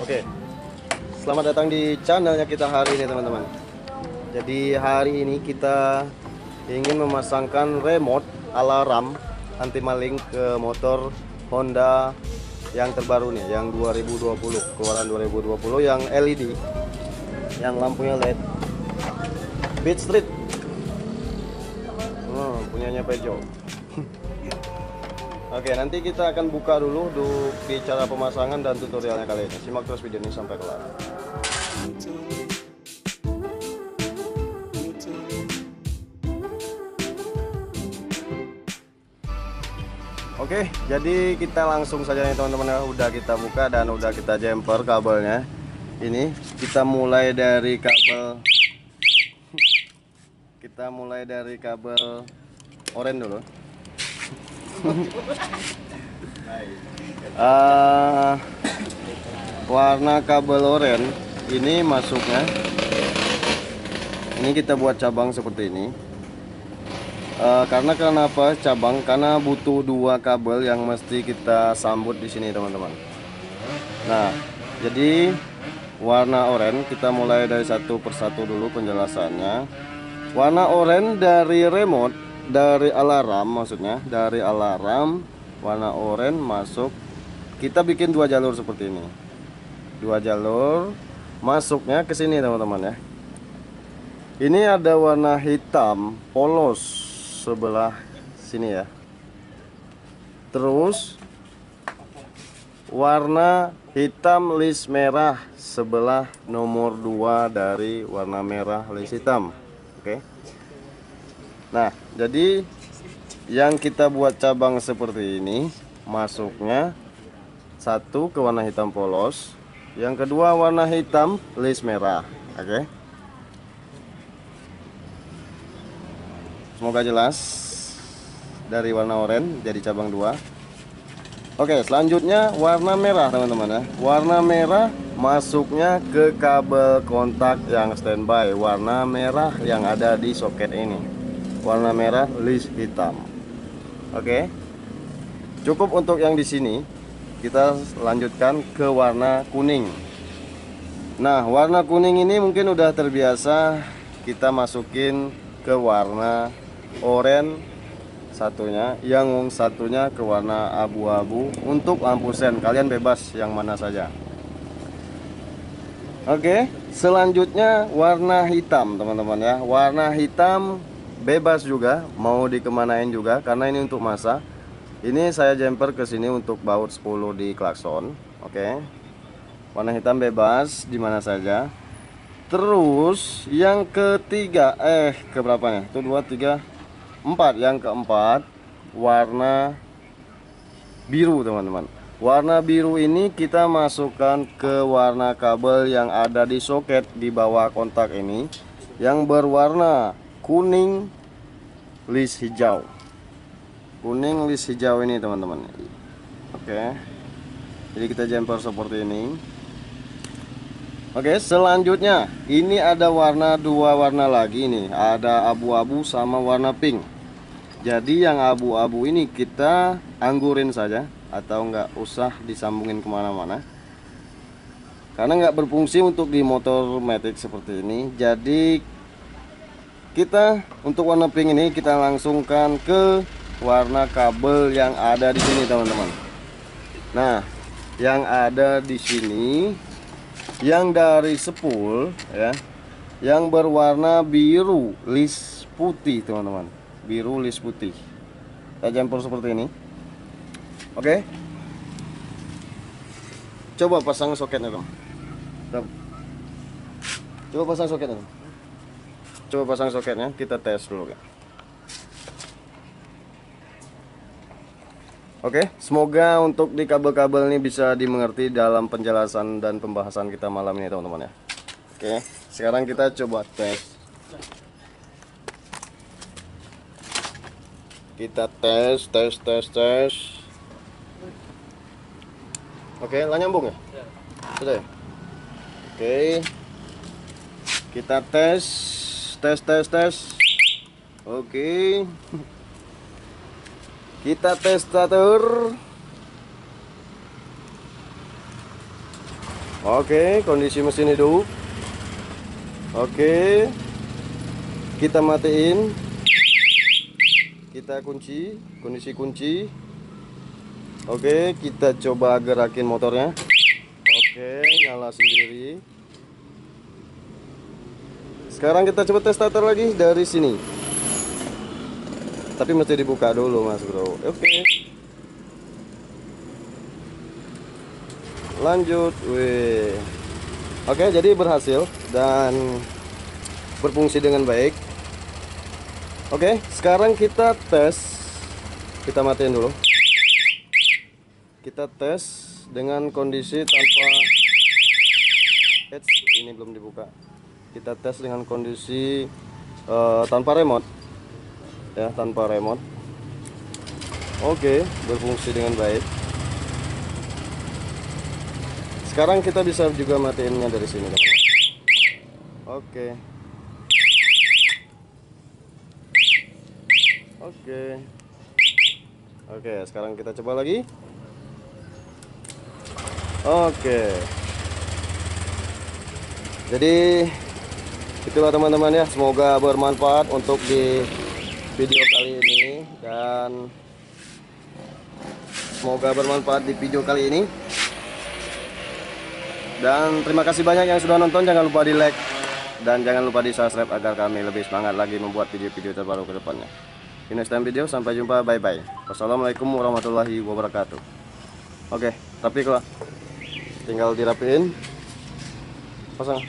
Oke, selamat datang di channelnya kita hari ini teman-teman. Jadi hari ini kita ingin memasangkan remote alarm anti maling ke motor Honda yang terbaru nih, yang 2020, keluaran 2020, yang LED, yang lampunya LED, Beat Street, punyanya Peugeot. Oke, nanti kita akan buka dulu di cara pemasangan dan tutorialnya kali ini. Simak terus video ini sampai kelar. Oke, jadi kita langsung saja nih teman-teman ya. Udah kita buka dan udah kita jumper kabelnya. Ini kita mulai dari kabel oranye dulu. Warna kabel oranye ini masuknya. Ini kita buat cabang seperti ini. Karena kenapa cabang? Karena butuh dua kabel yang mesti kita sambut di sini teman-teman. Nah, jadi warna oranye kita mulai dari satu persatu dulu penjelasannya. Warna oranye dari remote, dari alarm maksudnya, dari alarm warna oranye masuk. Kita bikin dua jalur seperti ini. Dua jalur masuknya ke sini teman-teman ya. Ini ada warna hitam polos sebelah sini ya. Terus warna hitam list merah sebelah nomor 2 dari warna merah list hitam. Oke. Nah, jadi yang kita buat cabang seperti ini, masuknya satu ke warna hitam polos, yang kedua warna hitam list merah. Oke. Semoga jelas. Dari warna oranye jadi cabang 2. Oke, selanjutnya warna merah teman-teman ya. Warna merah masuknya ke kabel kontak yang standby, warna merah yang ada di soket ini. Warna merah list hitam. Oke. Cukup untuk yang di sini. Kita lanjutkan ke warna kuning. Nah, warna kuning ini mungkin udah terbiasa kita masukin ke warna oranye satunya, yang satunya ke warna abu-abu untuk lampu sen. Kalian bebas yang mana saja. Oke, selanjutnya warna hitam teman-teman ya. Warna hitam bebas juga, mau dikemanain juga, karena ini untuk masa. Ini saya jumper ke sini untuk baut 10 di klakson. Oke. Warna hitam bebas di mana saja. Terus yang ketiga, keberapanya? Itu 2, 3, 4. Yang keempat warna biru teman-teman. Warna biru ini kita masukkan ke warna kabel yang ada di soket di bawah kontak ini, yang berwarna kuning list hijau. Kuning list hijau ini teman-teman. Oke. Jadi kita jumper seperti ini. Oke, selanjutnya ini ada dua warna lagi nih. Ada abu-abu sama warna pink. Jadi yang abu-abu ini kita anggurin saja, atau nggak usah disambungin kemana-mana, karena nggak berfungsi untuk di motor matic seperti ini. Jadi kita untuk warna pink ini kita langsungkan ke warna kabel yang ada di sini teman-teman. Nah, yang ada di sini, yang dari spool ya, yang berwarna biru list putih teman-teman. Biru list putih. Kita jumper seperti ini. Oke. Coba pasang soketnya dong. Coba pasang soketnya. Coba pasang soketnya, kita tes dulu ya. Oke, semoga untuk di kabel-kabel ini bisa dimengerti dalam penjelasan dan pembahasan kita malam ini teman-teman ya. Oke, sekarang kita coba tes. Kita tes. Oke, lah nyambung ya? Sudah ya? Oke. Kita tes. Oke. Kita tes starter. Oke, kondisi mesin hidup. Oke, kita matiin, kita kunci, kondisi kunci. Oke, kita coba gerakin motornya. Oke, nyala sendiri. Sekarang kita coba tes starter lagi dari sini. Tapi mesti dibuka dulu mas bro. Oke, lanjut. Wih. Oke, jadi berhasil dan berfungsi dengan baik. Oke, sekarang kita tes. Kita matiin dulu. Kita tes dengan kondisi tanpa ini belum dibuka. Kita tes dengan kondisi tanpa remote. Ya, tanpa remote. Oke, berfungsi dengan baik. Sekarang kita bisa juga matiinnya dari sini, teman-teman. Oke. Oke. Oke, sekarang kita coba lagi. Oke. Jadi itulah teman-teman ya, semoga bermanfaat untuk di video kali ini dan semoga bermanfaat di video kali ini. Dan terima kasih banyak yang sudah nonton. Jangan lupa di like dan jangan lupa di subscribe agar kami lebih semangat lagi membuat video-video terbaru ke depannya. In next time video, sampai jumpa, bye bye. Wassalamualaikum warahmatullahi wabarakatuh. Oke, tapi kalau tinggal dirapiin, pasang.